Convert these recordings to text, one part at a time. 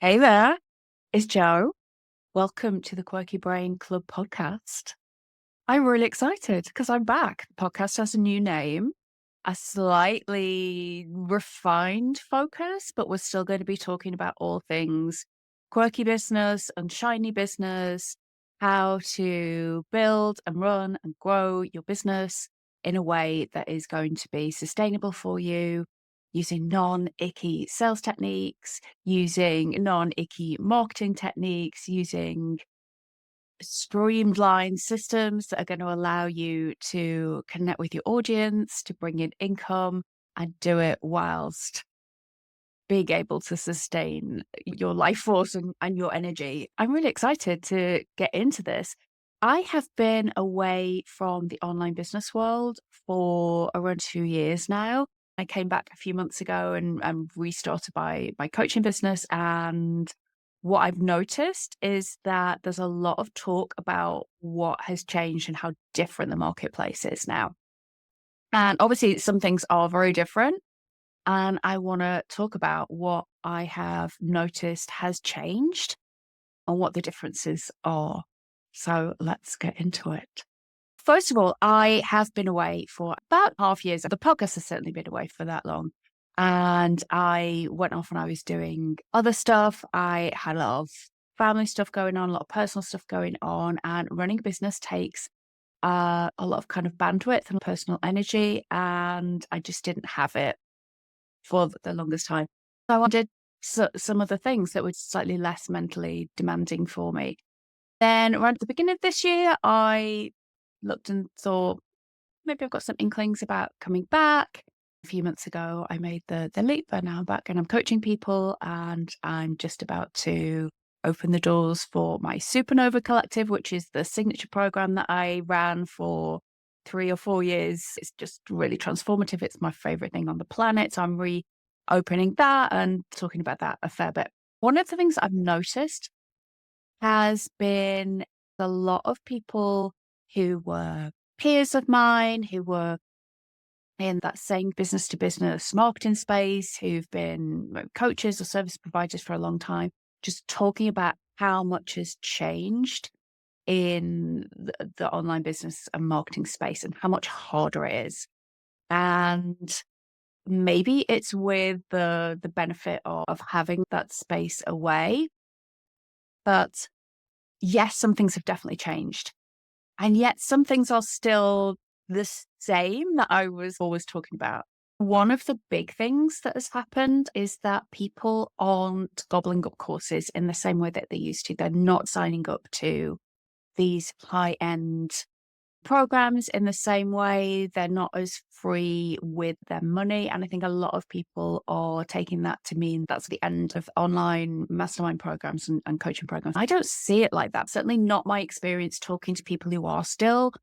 Hey there, it's Joe. Welcome to the Quirky Brain Club podcast. I'm really excited because I'm back. The podcast has a new name, a slightly refined focus, but we're still going to be talking about all things quirky business and shiny business, how to build and run and grow your business in a way that is going to be sustainable for you, using non-icky sales techniques, using non-icky marketing techniques, using streamlined systems that are going to allow you to connect with your audience, to bring in income, and do it whilst being able to sustain your life force and your energy. I'm really excited to get into this. I have been away from the online business world for around 2 years now. I came back a few months ago and restarted my coaching business. And what I've noticed is that there's a lot of talk about what has changed and how different the marketplace is now. And obviously, some things are very different. And I want to talk about what I have noticed has changed and what the differences are. So let's get into it. First of all, I have been away for about half years. The podcast has certainly been away for that long. And I went off and I was doing other stuff. I had a lot of family stuff going on, a lot of personal stuff going on, and running a business takes a lot of kind of bandwidth and personal energy. And I just didn't have it for the longest time. So I did some other things that were slightly less mentally demanding for me. Then around the beginning of this year, I looked and thought, maybe I've got some inklings about coming back. A few months ago, I made the leap, and now I'm back and I'm coaching people, and I'm just about to open the doors for my Supernova Collective, which is the signature program that I ran for 3 or 4 years. It's just really transformative. It's my favorite thing on the planet. So I'm reopening that and talking about that a fair bit. One of the things I've noticed has been a lot of people who were peers of mine, who were in that same business to business marketing space, who've been coaches or service providers for a long time, just talking about how much has changed in the online business and marketing space and how much harder it is. And maybe it's with the benefit of having that space away. But yes, some things have definitely changed. And yet some things are still the same that I was always talking about. One of the big things that has happened is that people aren't gobbling up courses in the same way that they used to. They're not signing up to these high-end programs in the same way. They're not as free with their money. And I think a lot of people are taking that to mean that's the end of online mastermind programs and coaching programs. I don't see it like that. Certainly not my experience talking to people who are still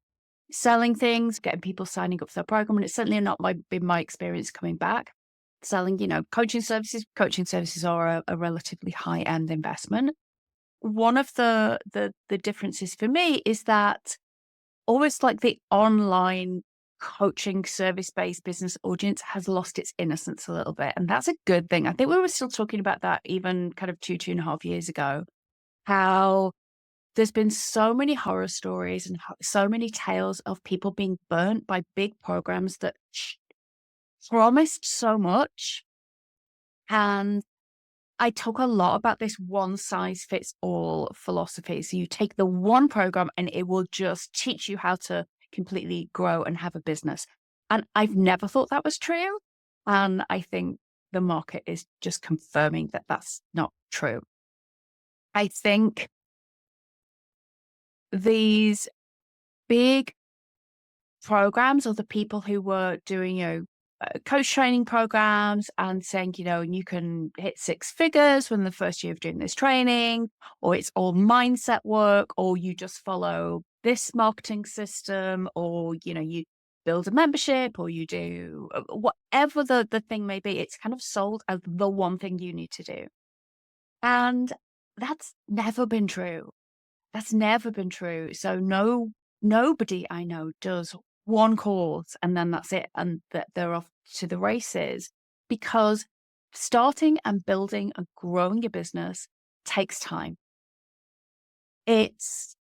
selling things, getting people signing up for their program. And it's certainly not been my experience coming back. Selling, coaching services. Coaching services are a relatively high-end investment. One of the differences for me is that almost like the online coaching service-based business audience has lost its innocence a little bit. And that's a good thing. I think we were still talking about that even kind of 2.5 years ago, how there's been so many horror stories and so many tales of people being burnt by big programs that promised so much. And I talk a lot about this one size fits all philosophy. So you take the one program and it will just teach you how to completely grow and have a business. And I've never thought that was true. And I think the market is just confirming that that's not true. I think these big programs, or the people who were doing, coach training programs and saying, you can hit six figures when the first year of doing this training, or it's all mindset work, or you just follow this marketing system, or, you build a membership, or you do whatever the thing may be. It's kind of sold as the one thing you need to do. And that's never been true. That's never been true. So nobody I know does one course and then that's it, and that they're off to the races, because starting and building and growing your business takes time. It's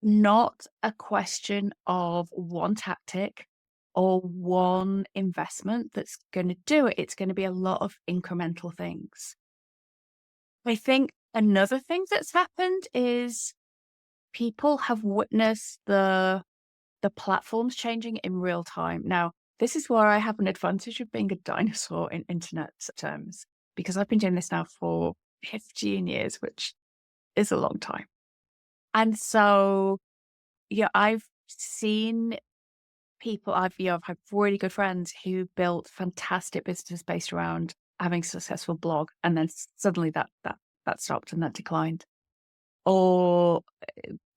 not a question of one tactic or one investment that's going to do it. It's going to be a lot of incremental things. I think another thing that's happened is people have witnessed the platforms changing in real time. Now, this is where I have an advantage of being a dinosaur in internet terms, because I've been doing this now for 15 years, which is a long time. And so, yeah, I've seen people, I've had really good friends who built fantastic businesses based around having a successful blog, and then suddenly that stopped and that declined. Or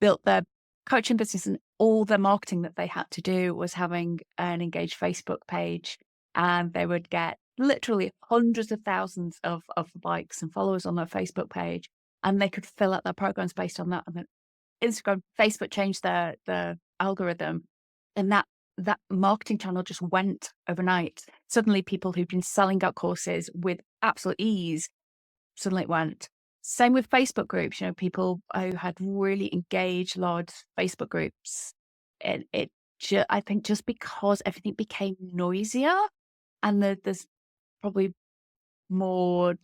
built their coaching business, and all the marketing that they had to do was having an engaged Facebook page, and they would get literally hundreds of thousands of likes and followers on their Facebook page, and they could fill out their programs based on that. And then Instagram, Facebook changed their algorithm, and that marketing channel just went overnight. Suddenly, people who'd been selling out courses with absolute ease, suddenly it went. Same with Facebook groups, people who had really engaged large Facebook groups. I think just because everything became noisier, and there's probably more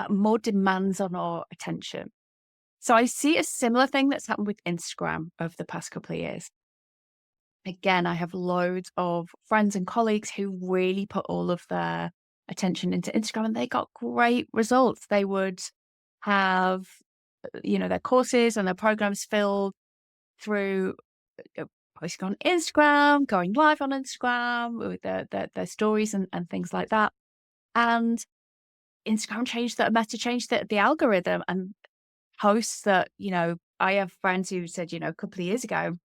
more demands on our attention. So I see a similar thing that's happened with Instagram over the past couple of years. Again, I have loads of friends and colleagues who really put all of their attention into Instagram, and they got great results. They would have, their courses and their programs filled through posting on Instagram, going live on Instagram with their stories and things like that. And Instagram Meta changed the algorithm, and posts that, I have friends who said, a couple of years ago,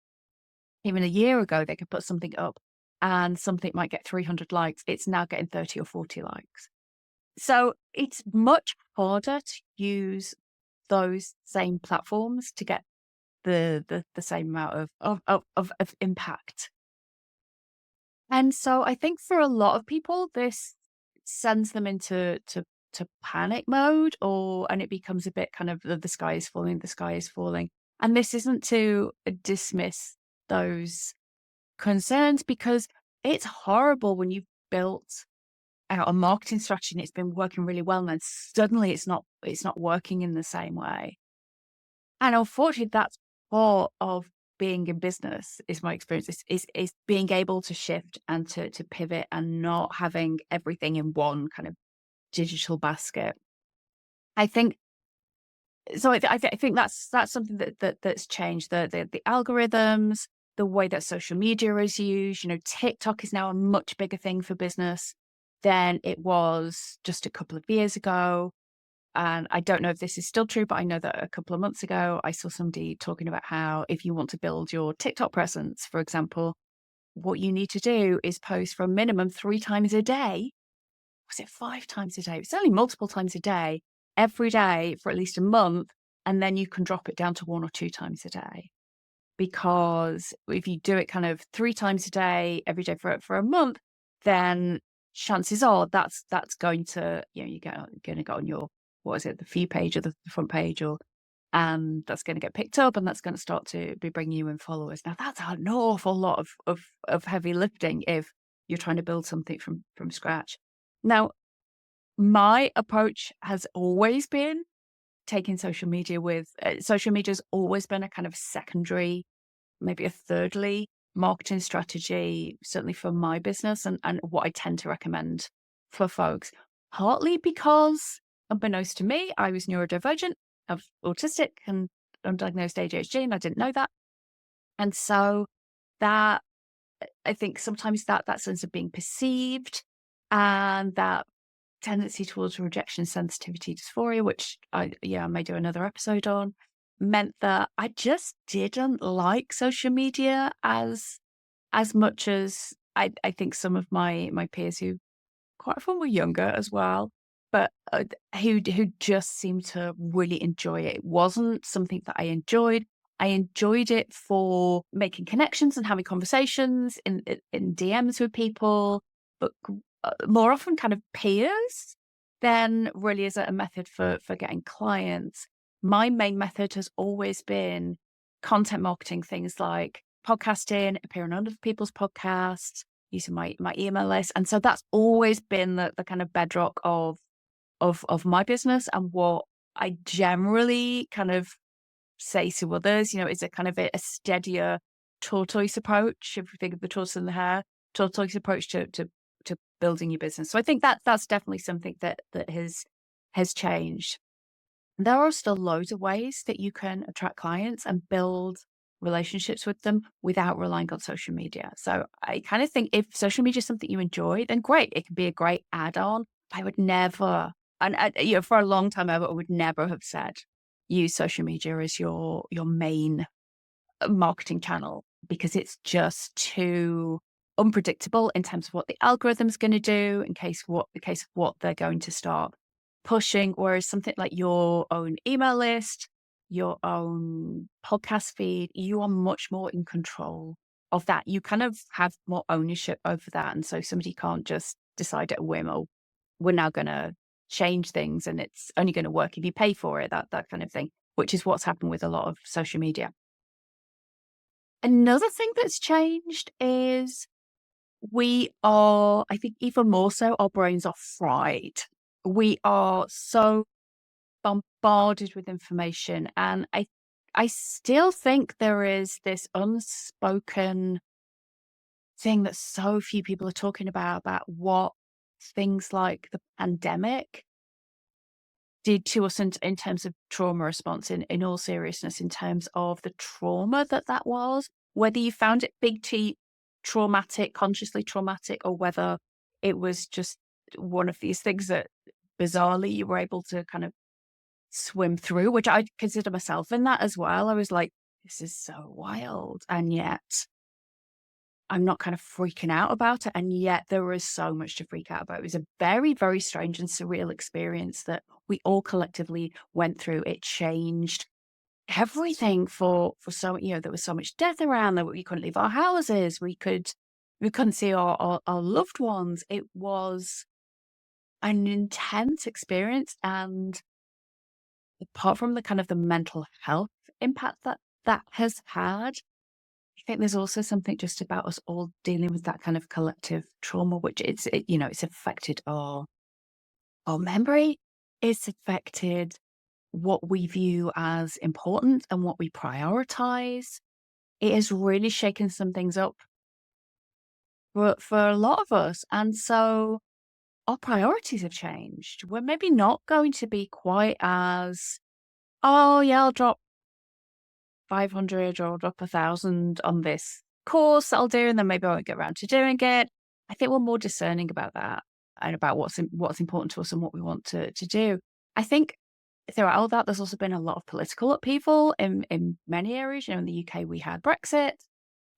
even a year ago, they could put something up and something might get 300 likes. It's now getting 30 or 40 likes. So it's much harder to use those same platforms to get the same amount of impact. And so I think for a lot of people, this sends them into panic mode, and it becomes a bit kind of the sky is falling, the sky is falling. And this isn't to dismiss those concerns, because it's horrible when you've built out a marketing strategy and it's been working really well, and then suddenly it's not working in the same way. And unfortunately, that's part of being in business, is my experience, is being able to shift and to pivot, and not having everything in one kind of digital basket. I think so. I think that's something that's changed the algorithms, the way that social media is used. TikTok is now a much bigger thing for business than it was just a couple of years ago. And I don't know if this is still true, but I know that a couple of months ago, I saw somebody talking about how if you want to build your TikTok presence, for example, what you need to do is post for a minimum 3 times a day. Was it 5 times a day? It's only multiple times a day, every day for at least a month. And then you can drop it down to 1 or 2 times a day. Because if you do it kind of 3 times a day, every day for a month, then chances are that's going to, you're going to go on your, what is it, the view page or the front page, and that's going to get picked up, and that's going to start to be bringing you in followers. Now that's an awful lot of heavy lifting if you're trying to build something from scratch. Now, my approach has always been taking social media with social media's always been a kind of secondary, maybe a thirdly marketing strategy, certainly for my business, and what I tend to recommend for folks. Partly because, unbeknownst to me, I was neurodivergent, I was autistic and undiagnosed ADHD, and I didn't know that. And so that, I think sometimes that sense of being perceived, and that tendency towards rejection sensitivity dysphoria, which I may do another episode on, meant that I just didn't like social media as much as I think some of my peers, who quite often were younger as well, but who just seemed to really enjoy it. It wasn't something that I enjoyed. I enjoyed it for making connections and having conversations in DMs with people, but more often kind of peers. then really as a method for getting clients, my main method has always been content marketing, things like podcasting, appearing on other people's podcasts, using my email list. And so that's always been the kind of bedrock of my business and what I generally kind of say to others, is a kind of a steadier tortoise approach. If you think of the tortoise and the hare, tortoise approach to building your business. So I think that's definitely something that has changed. There are still loads of ways that you can attract clients and build relationships with them without relying on social media. So I kind of think if social media is something you enjoy, then great. It can be a great add-on. I would never, and for a long time, I would never have said use social media as your main marketing channel because it's just too unpredictable in terms of what the algorithm's going to do in case of what they're going to start pushing. Whereas something like your own email list, your own podcast feed, you are much more in control of that. You kind of have more ownership over that. And so somebody can't just decide at a whim, oh, we're now going to change things and it's only going to work if you pay for it, that kind of thing, which is what's happened with a lot of social media. Another thing that's changed is we are, I think even more so, our brains are fried. We are so bombarded with information. And I still think there is this unspoken thing that so few people are talking about what things like the pandemic did to us in terms of trauma response, in all seriousness, in terms of the trauma that was, whether you found it big T traumatic, consciously traumatic, or whether it was just one of these things that bizarrely you were able to kind of swim through, which I consider myself in that as well. I was like, this is so wild. And yet I'm not kind of freaking out about it. And yet there is so much to freak out about. It was a very, very strange and surreal experience that we all collectively went through. It changed everything for so, there was so much death around that we couldn't leave our houses. We couldn't see our loved ones. It was an intense experience. And apart from the kind of the mental health impact that has had, I think there's also something just about us all dealing with that kind of collective trauma, which it's affected our memory. It's affected what we view as important and what we prioritize. It has really shaken some things up for a lot of us. And so our priorities have changed. We're maybe not going to be quite as, oh yeah, I'll drop 500 or drop 1,000 on this course that I'll do, and then maybe I won't get around to doing it. I think we're more discerning about that and about what's important to us and what we want to do. I think throughout all that, there's also been a lot of political upheaval in many areas. In the UK, we had Brexit,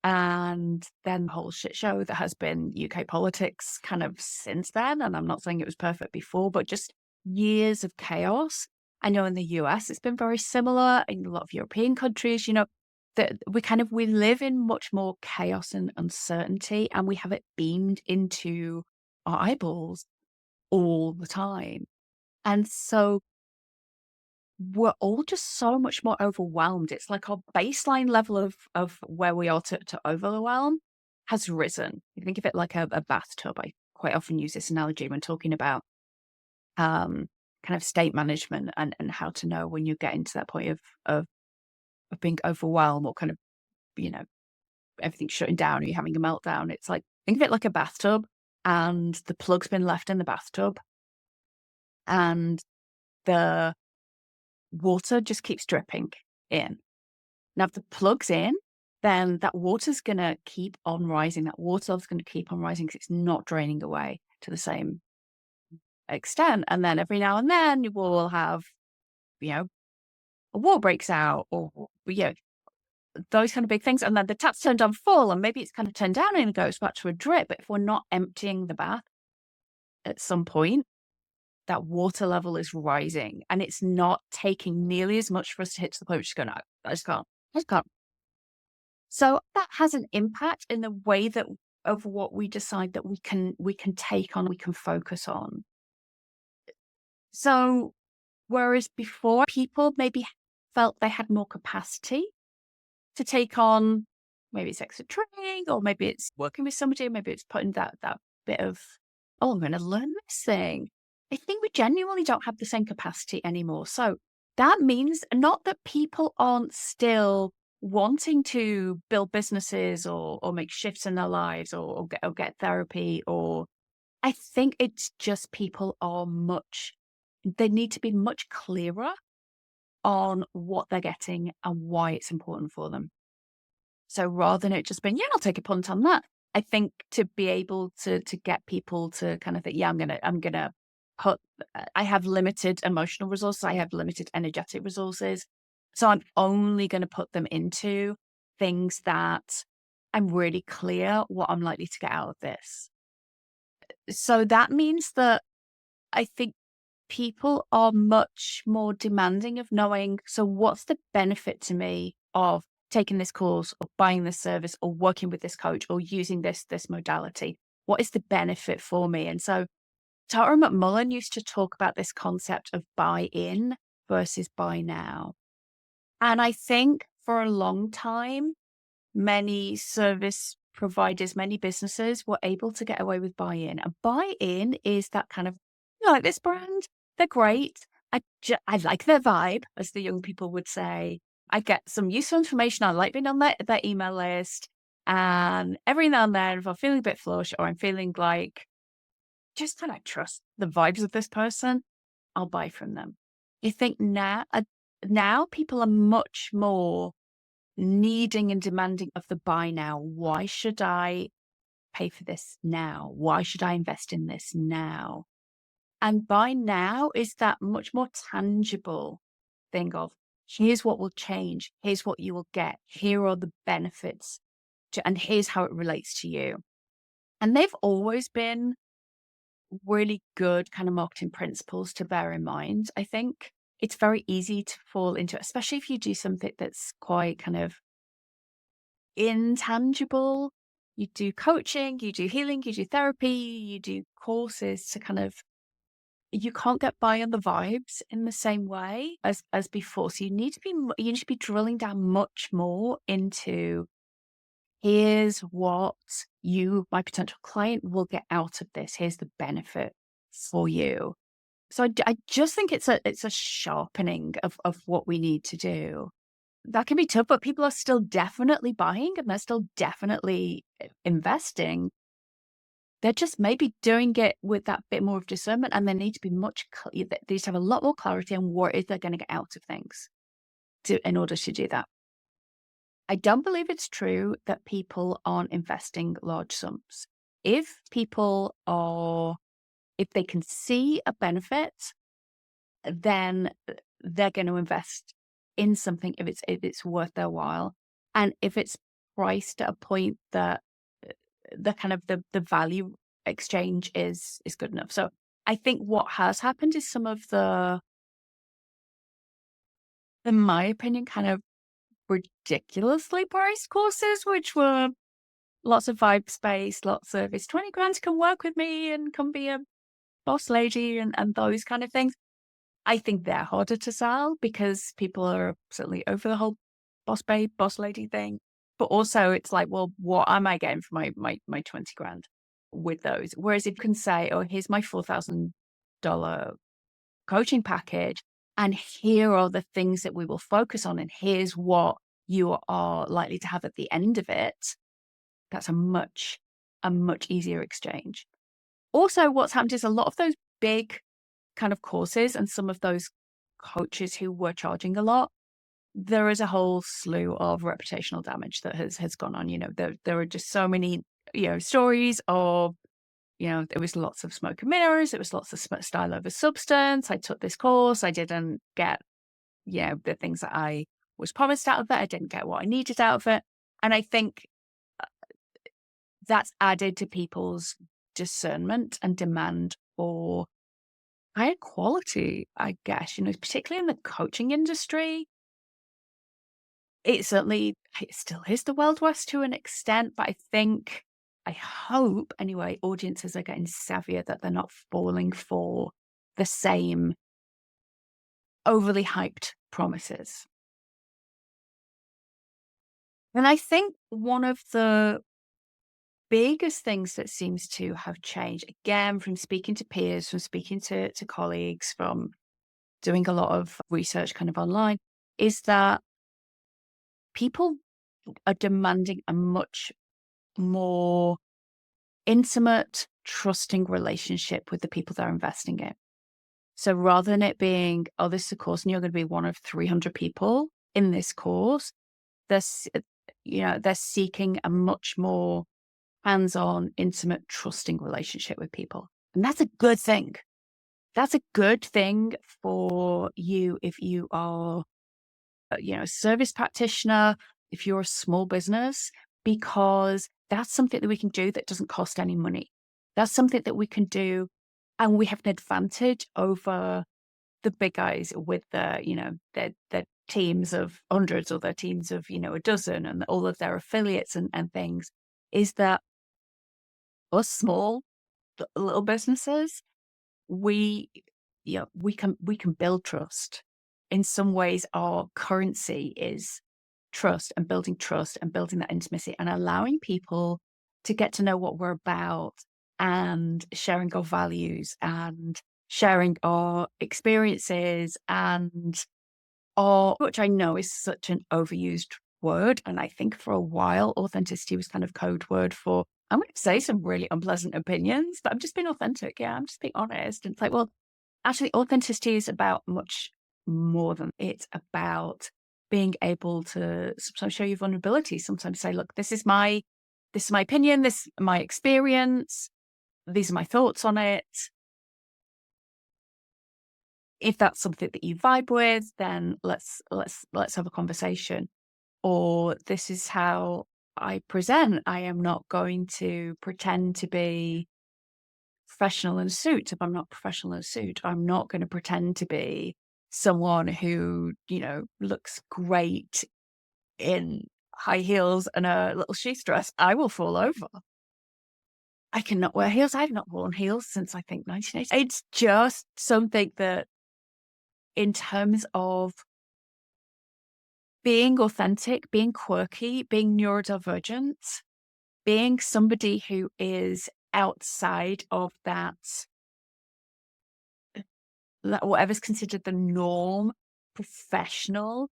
and then the whole shit show that has been UK politics kind of since then. And I'm not saying it was perfect before, but just years of chaos. I know in the US, it's been very similar. In a lot of European countries, that we live in much more chaos and uncertainty, and we have it beamed into our eyeballs all the time. And so we're all just so much more overwhelmed. It's like our baseline level of where we are to overwhelm has risen. You think of it like a bathtub. I quite often use this analogy when talking about kind of state management and how to know when you're getting to that point of being overwhelmed or kind of, everything's shutting down or you're having a meltdown. It's like, think of it like a bathtub and the plug's been left in the bathtub and the water just keeps dripping in. Now, if the plug's in, then that water's going to keep on rising. That water level's going to keep on rising because it's not draining away to the same extent. And then every now and then we'll have, a war breaks out or, those kind of big things. And then the tap's turned on full and maybe it's kind of turned down and it goes back to a drip. But if we're not emptying the bath at some point, that water level is rising and it's not taking nearly as much for us to hit to the point where it's going, no, I just can't. I just can't. So that has an impact in the way that of what we decide that we can take on, we can focus on. So whereas before people maybe felt they had more capacity to take on, maybe it's extra training, or maybe it's working with somebody, maybe it's putting that bit of, oh, I'm going to learn this thing. I think we genuinely don't have the same capacity anymore. So that means not that people aren't still wanting to build businesses or make shifts in their lives or get therapy, or I think it's just people are they need to be much clearer on what they're getting and why it's important for them. So rather than it just being, yeah, I'll take a punt on that. I think to be able to get people to kind of think, yeah, I'm gonna put I have limited emotional resources, I have limited energetic resources. So I'm only gonna put them into things that I'm really clear what I'm likely to get out of this. So that means that I think people are much more demanding of knowing, so what's the benefit to me of taking this course or buying this service or working with this coach or using this modality? What is the benefit for me? And so Tara McMullen used to talk about this concept of buy in versus buy now. And I think for a long time, many service providers, many businesses were able to get away with buy-in. And buy-in is that kind of, "You like this brand? They're great. I like their vibe," as the young people would say. I get some useful information. I like being on their email list. And every now and then, if I'm feeling a bit flush or I'm feeling like, just kind of trust the vibes of this person, I'll buy from them. You think now people are much more needing and demanding of the buy now. Why should I pay for this now? Why should I invest in this now? And buy now is that much more tangible thing of, here's what will change, here's what you will get, here are the benefits, and here's how it relates to you. And they've always been really good kind of marketing principles to bear in mind. I think it's very easy to fall into, especially if you do something that's quite kind of intangible. You do coaching, you do healing, you do therapy, you do courses to kind of, you can't get by on the vibes in the same way as before. So you need to be drilling down much more into, here's what you, my potential client, will get out of this. Here's the benefit for you. So I just think it's a sharpening of what we need to do. That can be tough, but people are still definitely buying and they're still definitely investing. They're just maybe doing it with that bit more of discernment, and they need to be they need to have a lot more clarity on what is they're going to get out of things in order to do that. I don't believe it's true that people aren't investing large sums. If people are, if they can see a benefit, then they're going to invest in something if it's worth their while, and if it's priced at a point that the kind of the value exchange is good enough. So I think what has happened is some of the, in my opinion, kind of ridiculously priced courses, which were lots of vibe space, lots of, it's 20 grand, come work with me and come be a boss lady and those kind of things. I think they're harder to sell because people are certainly over the whole boss babe, boss lady thing. But also it's like, well, what am I getting for my 20 grand with those? Whereas if you can say, oh, here's my $4,000 coaching package, and here are the things that we will focus on, and here's what you are likely to have at the end of it, that's a much easier exchange. Also, what's happened is a lot of those big kind of courses and some of those coaches who were charging a lot, there is a whole slew of reputational damage that has gone on. There are just so many, stories of, there was lots of smoke and mirrors. It was lots of style over substance. I took this course. I didn't get, the things that I was promised out of it. I didn't get what I needed out of it. And I think that's added to people's discernment and demand for higher quality, I guess, particularly in the coaching industry. It still is the Wild West to an extent, but I hope anyway, audiences are getting savvier that they're not falling for the same overly hyped promises. And I think one of the biggest things that seems to have changed, again, from speaking to peers, from speaking to colleagues, from doing a lot of research kind of online, is that people are demanding a much more intimate, trusting relationship with the people they're investing in. So rather than it being, oh, this is a course and you're going to be one of 300 people in this course, they're, they're seeking a much more hands-on, intimate, trusting relationship with people. And that's a good thing. That's a good thing for you if you are, a service practitioner, if you're a small business, because that's something that we can do that doesn't cost any money. That's something that we can do, and we have an advantage over the big guys with their teams of hundreds or their teams of, a dozen and all of their affiliates and things, is that us small little businesses, we we can build trust. In some ways, our currency is trust and building that intimacy and allowing people to get to know what we're about and sharing our values and sharing our experiences and our, which I know is such an overused word. And I think for a while, authenticity was kind of code word for, I'm going to say some really unpleasant opinions, but I'm just being authentic. Yeah, I'm just being honest. And it's like, well, actually, authenticity is about much more than it's about being able to sometimes show your vulnerability. Sometimes say, look, this is my opinion, this is my experience, these are my thoughts on it. If that's something that you vibe with, then let's have a conversation. Or this is how I present. I am not going to pretend to be professional in a suit if I'm not professional in a suit. I'm not going to pretend to be someone who, looks great in high heels and a little sheath dress. I will fall over. I cannot wear heels. I've not worn heels since I think 1980. It's just something that, in terms of being authentic, being quirky, being neurodivergent, being somebody who is outside of that whatever's considered the norm, professional,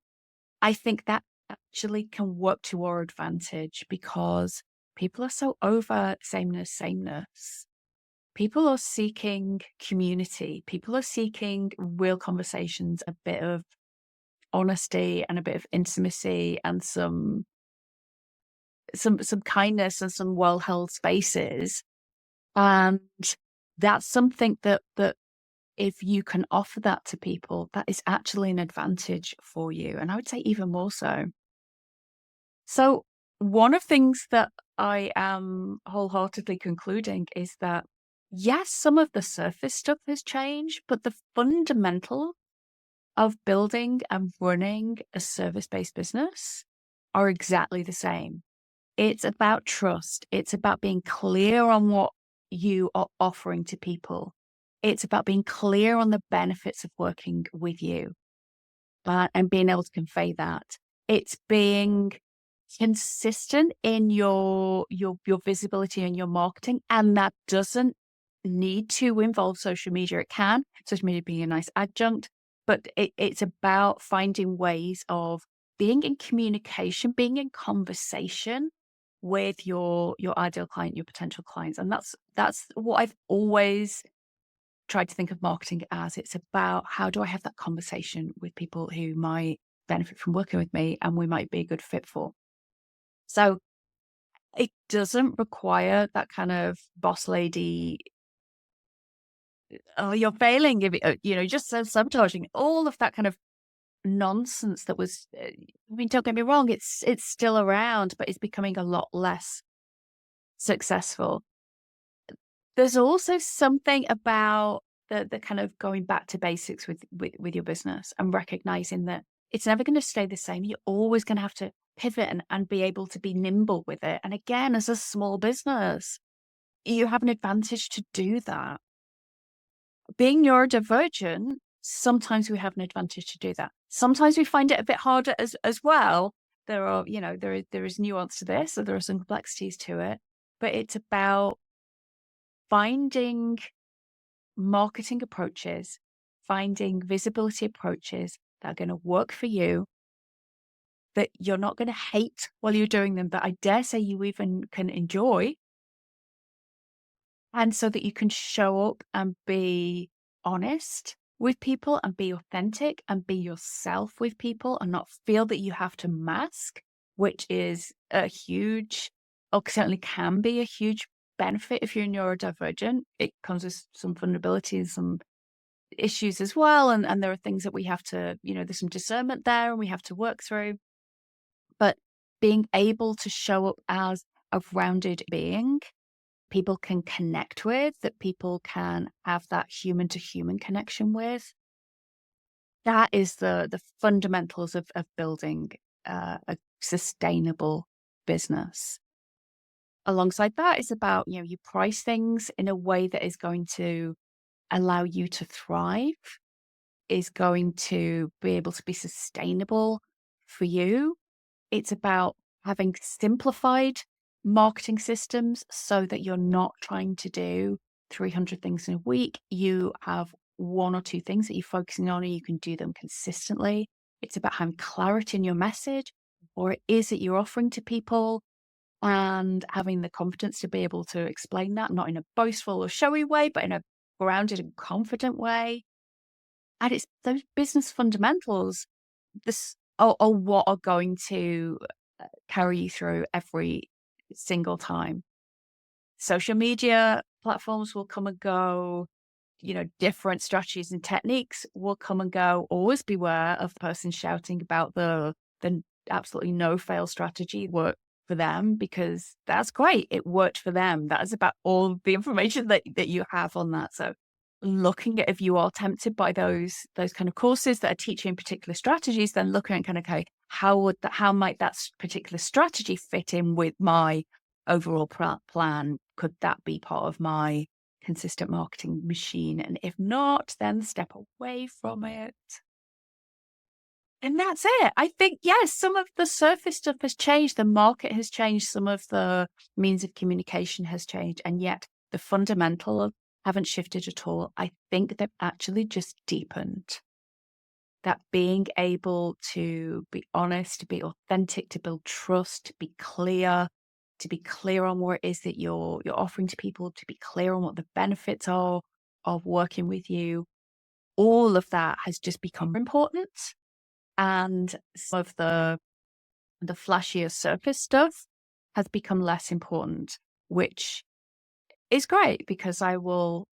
I think that actually can work to our advantage because people are so over sameness. People are seeking community. People are seeking real conversations, a bit of honesty and a bit of intimacy and some kindness and some well-held spaces. And that's something that if you can offer that to people, that is actually an advantage for you. And I would say even more so. So one of the things that I am wholeheartedly concluding is that, yes, some of the surface stuff has changed, but the fundamental of building and running a service-based business are exactly the same. It's about trust. It's about being clear on what you are offering to people. It's about being clear on the benefits of working with you, and being able to convey that. It's being consistent in your visibility and your marketing, and that doesn't need to involve social media. It can, social media being a nice adjunct, but it's about finding ways of being in communication, being in conversation with your ideal client, your potential clients. And that's what I've always tried to think of marketing as. It's about, how do I have that conversation with people who might benefit from working with me and we might be a good fit for. So it doesn't require that kind of boss lady, oh, you're failing, if just sabotaging, all of that kind of nonsense that was, I mean, don't get me wrong, it's still around, but it's becoming a lot less successful. There's also something about the kind of going back to basics with your business and recognizing that it's never going to stay the same. You're always going to have to pivot and be able to be nimble with it. And again, as a small business, you have an advantage to do that. Being neurodivergent, Sometimes we have an advantage to do that. Sometimes we find it a bit harder as well. There are, there is nuance to this, so there are some complexities to it, but it's about finding marketing approaches, finding visibility approaches that are going to work for you, that you're not going to hate while you're doing them, that I dare say you even can enjoy. And so that you can show up and be honest with people and be authentic and be yourself with people and not feel that you have to mask, which is a huge, or certainly can be a huge benefit if you're neurodivergent. It comes with some vulnerabilities, some issues as well. And there are things that we have to, there's some discernment there and we have to work through. But being able to show up as a rounded being people can connect with, that people can have that human to human connection with. That is the fundamentals of building a sustainable business. Alongside that, it's about, you price things in a way that is going to allow you to thrive, is going to be able to be sustainable for you. It's about having simplified marketing systems so that you're not trying to do 300 things in a week. You have one or two things that you're focusing on and you can do them consistently. It's about having clarity in your message, or it is that you're offering to people, and having the confidence to be able to explain that, not in a boastful or showy way, but in a grounded and confident way. And it's those business fundamentals this are what are going to carry you through every single time. Social media platforms will come and go, different strategies and techniques will come and go. Always beware of the person shouting about the absolutely no fail strategy work for them, because that's great. It worked for them. That is about all the information that you have on that. So looking at, if you are tempted by those kind of courses that are teaching particular strategies, then looking at okay, how might that particular strategy fit in with my overall plan? Could that be part of my consistent marketing machine? And if not, then step away from it. And that's it. I think, yes, some of the surface stuff has changed. The market has changed. Some of the means of communication has changed. And yet the fundamentals haven't shifted at all. I think they've actually just deepened. That being able to be honest, to be authentic, to build trust, to be clear on what it is that you're offering to people, to be clear on what the benefits are of working with you. All of that has just become important. And some of the flashier surface stuff has become less important, which is great, because I will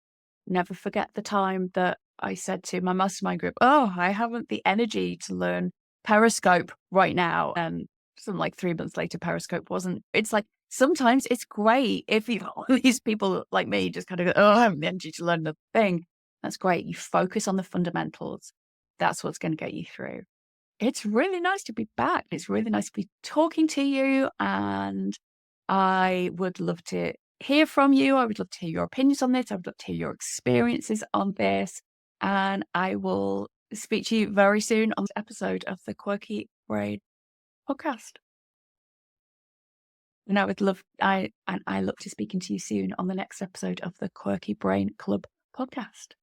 never forget the time that I said to my mastermind group, "Oh, I haven't the energy to learn Periscope right now." And something like 3 months later, Periscope wasn't. It's like sometimes it's great if you all these people like me just kind of go, "Oh, I haven't the energy to learn the thing." That's great. You focus on the fundamentals. That's what's going to get you through. It's really nice to be back. It's really nice to be talking to you, and I would love to hear from you. I would love to hear your opinions on this. I would love to hear your experiences on this. And I will speak to you very soon on this episode of the Quirky Brain podcast. And I look to speaking to you soon on the next episode of the Quirky Brain Club podcast.